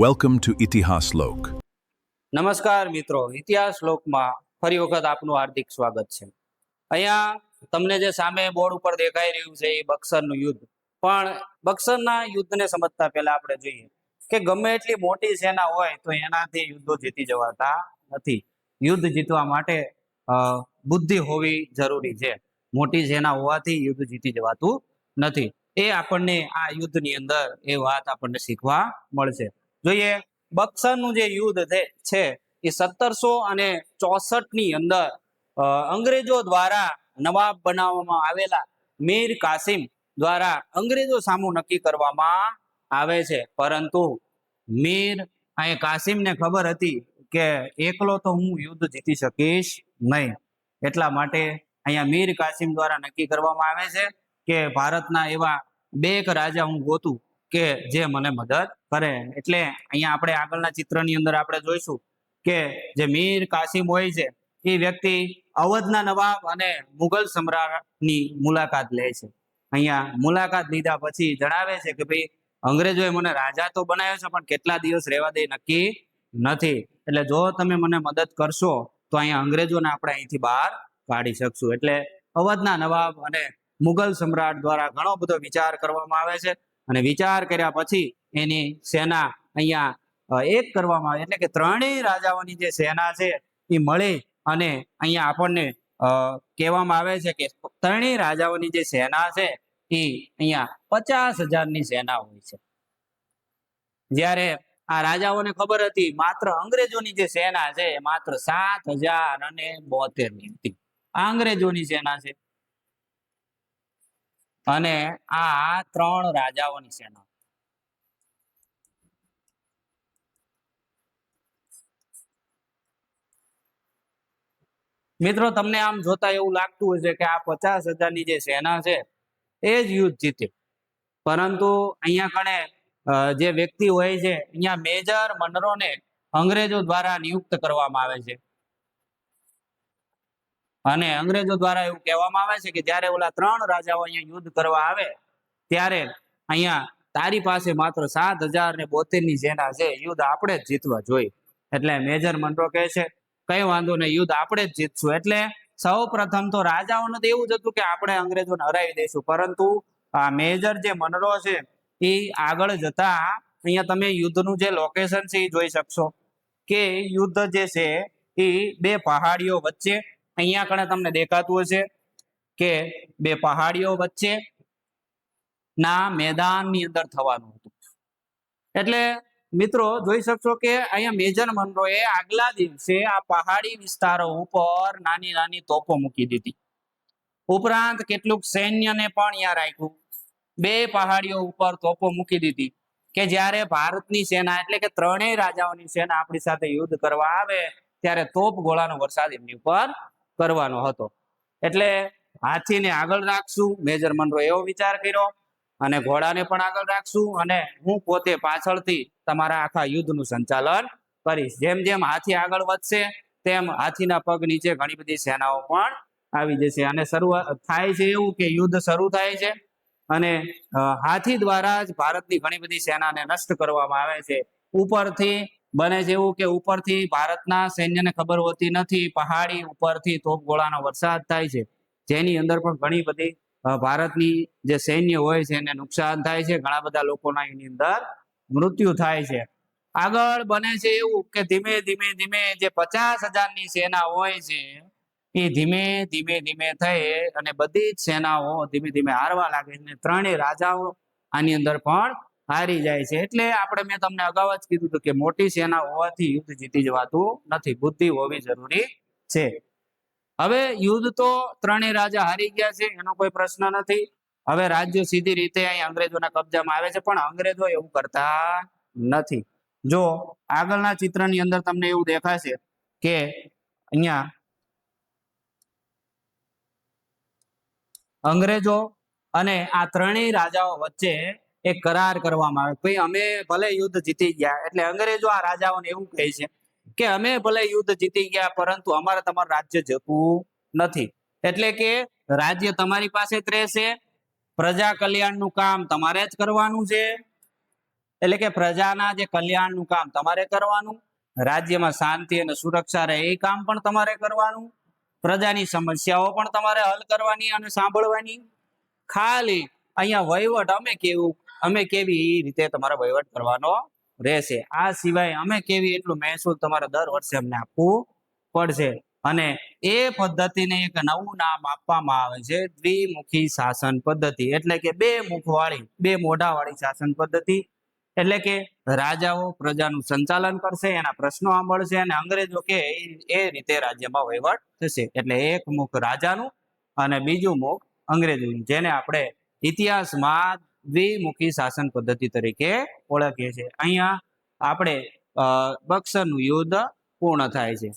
Welcome to Itihas Lok. નમસ્કાર મિત્રો, ઇતિહાસ લોકમાં ફરી વખત આપનું હાર્દિક સ્વાગત છે। અહીંયા તમને જે સામે બોર્ડ ઉપર દેખાઈ રહ્યું છે એ બક્સરનું યુદ્ધ, પણ બક્સરના યુદ્ધને સમજતા પહેલા આપણે જોઈએ કે ગમે એટલી મોટી સેના હોય તો એનાથી યુદ્ધો જીતી જવાતા નથી। યુદ્ધ જીતવા માટે બુદ્ધિ હોવી જરૂરી છે। મોટી સેના હોવાથી યુદ્ધ જીતી જવાતું નથી। એ આપણને આ યુદ્ધની અંદર એ વાત આપણને શીખવા મળશે। જોઈએ બક્સરનું જે યુદ્ધ છે એ 1764 ની અંદર અંગ્રેજો દ્વારા નવાબ બનાવવામાં આવેલા મીર કાસિમ દ્વારા અંગ્રેજો સામું નક્કી કરવામાં આવે છે। પરંતુ મીર કાસિમને ખબર હતી કે એકલો તો હું યુદ્ધ જીતી શકીશ નહીં, એટલા માટે અહીંયા મીર કાસિમ દ્વારા નક્કી કરવામાં આવે છે કે ભારતના એવા બે એક રાજા હું ગોતું કે જે મને મદદ કરે। એટલે અહીંયા આપણે આગળના ચિત્રની અંદર આપણે જોઈશું કે જે મીર કાસિમ હોય છે એ વ્યક્તિ અવધના નવાબ અને મુઘલ સમ્રાટની મુલાકાત લે છે। અહીંયા મુલાકાત લીધા પછી જણાવે છે કે ભાઈ અંગ્રેજોએ મને રાજા તો બનાવ્યો છે પણ કેટલા દિવસ રહેવા દે નક્કી નથી, એટલે જો તમે મને મદદ કરશો તો અહીંયા અંગ્રેજોને આપણે અહીંથી બહાર કાઢી શકશું। એટલે અવધના નવાબ અને મુઘલ સમ્રાટ દ્વારા ઘણો બધો વિચાર કરવામાં આવે છે અને વિચાર કર્યા પછી એની સેના અહીંયા એક કરવામાં આવે, એટલે કે ત્રણેય રાજાઓની જે સેના છે એ મળી અને અહીંયા આપણને કહેવામાં આવે છે કે ત્રણેય રાજાઓની જે સેના છે એ અહીંયા 50,000ની સેના હોય છે। જ્યારે આ રાજાઓને ખબર હતી માત્ર અંગ્રેજોની જે સેના છે માત્ર 7,072ની હતી, આ અંગ્રેજોની સેના છે અને આ ત્રણ રાજાઓની સેના। મિત્રો તમને આમ જોતા એવું લાગતું હશે કે આ 50,000ની જે સેના છે એ જ યુદ્ધ જીતે, પરંતુ અહીંયા કણે જે વ્યક્તિ હોય છે અહીંયા મેજર મનરોને અંગ્રેજો દ્વારા નિયુક્ત કરવામાં આવે છે અને અંગ્રેજો દ્વારા એવું કહેવામાં આવે છે કે જ્યારે ઓલા ત્રણ રાજાઓ અહીંયા યુદ્ધ કરવા આવે ત્યારે અહીંયા તારી પાસે માત્ર 7,072ની સેના છે, યુદ્ધ આપણે જ જીતવા જોઈએ। એટલે મેજર મનરો કહે છે કઈ વાંધો નહીં, યુદ્ધ આપણે જ જીતશું। એટલે સૌ પ્રથમ તો રાજાઓને તો એવું જ હતું કે આપણે અંગ્રેજોને હરાવી દઈશું, પરંતુ આ મેજર જે મનરો છે એ આગળ જતા અહીંયા તમે યુદ્ધનું જે લોકેશન છે એ જોઈ શકશો કે યુદ્ધ જે છે એ બે પહાડીઓ વચ્ચે અહીંયા કણે તમને દેખાતું હશે કે બે પહાડીઓ વચ્ચે ના મેદાનની અંદર થવાનું હતું। એટલે મિત્રો જોઈ શકશો કે અહીંયા મેજર મનરોએ આગલા દિવસે આ પહાડી વિસ્તારો ઉપર નાની નાની તોપો મૂકી દીધી, ઉપરાંત કેટલુંક સૈન્યને પણ અહીંયા રાખ્યું। બે પહાડીઓ ઉપર તોપો મૂકી દીધી કે જ્યારે ભારતની સેના એટલે કે ત્રણેય રાજાઓની સેના આપણી સાથે યુદ્ધ કરવા આવે ત્યારે તોપ ગોળાનો વરસાદ એમની ઉપર કરવાનો હતો। એટલે હાથીને આગળ રાખશું, મેજર મનરો એવો વિચાર કર્યો, અને ઘોડાને પણ આગળ રાખશું અને હું પોતે પાછળથી તમારા આખા યુદ્ધનું સંચાલન કરીશ। જેમ જેમ હાથી આગળ વધશે તેમ હાથીના પગ નીચે ઘણી બધી સેનાઓ પણ આવી જશે અને શરૂઆત થાય છે એવું કે યુદ્ધ શરૂ થાય છે અને હાથી દ્વારા જ ભારતની ઘણી બધી સેનાને નષ્ટ કરવામાં આવે છે। ઉપરથી બને છે એવું કે ઉપરથી ભારતના સૈન્યને ખબર હોતી નથી, પહાડી ઉપરથી તોપગોળાનો વરસાદ થાય છે, જેની અંદર પણ ઘણી બધી ભારતની જે સૈન્ય હોય છે એને નુકસાન થાય છે, ઘણા બધા લોકોના એની અંદર મૃત્યુ થાય છે। આગળ બને છે એવું કે ધીમે ધીમે ધીમે જે 50,000ની સેના હોય છે એ ધીમે ધીમે ધીમે થઈ અને બધી જ સેનાઓ ધીમે ધીમે હારવા લાગે છે, ત્રણેય રાજાઓ આની અંદર પણ હારી જાય છે। એટલે આપણે મેં તમને અગાઉ જ કીધું હતું કે મોટી સેના હોવાથી યુદ્ધ જીતી જવાતું નથી, બુદ્ધિ હોવી જરૂરી છે। હવે યુદ્ધ તો ત્રણેય રાજા હારી ગયા છે, એનો કોઈ પ્રશ્ન નથી। હવે રાજ્ય સીધી રીતે અહીં અંગ્રેજોના કબજામાં આવે છે, પણ અંગ્રેજો એવું કરતા નથી। જો આગળના ચિત્રની અંદર તમને એવું દેખાશે કે અહીંયા અંગ્રેજો અને આ ત્રણેય રાજાઓ વચ્ચે એક કરાર કરવામાં આવે, ભાઈ અમે ભલે યુદ્ધ જીતી ગયા, એટલે અંગ્રેજો આ રાજાઓને એવું કહે છે કે અમે ભલે યુદ્ધ જીતી ગયા પરંતુ અમારે તમારું રાજ્ય જતું નથી, એટલે કે રાજ્ય તમારી પાસે જ રહેશે, પ્રજા કલ્યાણનું કામ તમારે જ કરવાનું છે એટલે કે પ્રજાના જે કલ્યાણનું કામ તમારે કરવાનું, રાજ્યમાં શાંતિ અને સુરક્ષા રહે એ કામ પણ તમારે કરવાનું, પ્રજાની સમસ્યાઓ પણ તમારે હલ કરવાની અને સાંભળવાની. ખાલી અહીંયા વહીવટ અમે કેવી એ રીતે તમારે વહીવટ કરવાનો રહેશે. આ સિવાય અમે કેવી એટલું મહેસૂલ તમારે દર વર્ષે અમને આપવું પડશે. અને એ પદ્ધતિને એક નવું નામ આપવામાં આવે છે દ્વિમુખી શાસન પદ્ધતિ, એટલે કે બે મોઢાવાળી શાસન પદ્ધતિ. એટલે કે રાજાઓ પ્રજાનું સંચાલન કરશે, એના પ્રશ્નો સાંભળશે અને અંગ્રેજો કે એ રીતે રાજ્યમાં વહીવટ થશે. એટલે એક મુખ રાજાનું અને બીજું મુખ અંગ્રેજોનું, જેને આપણે ઇતિહાસમાં દ્વિમુખી શાસન પદ્ધતિ તરીકે ઓળખીએ છીએ. અહીંયા આપણે બક્સરનું યુદ્ધ પૂર્ણ થાય છે.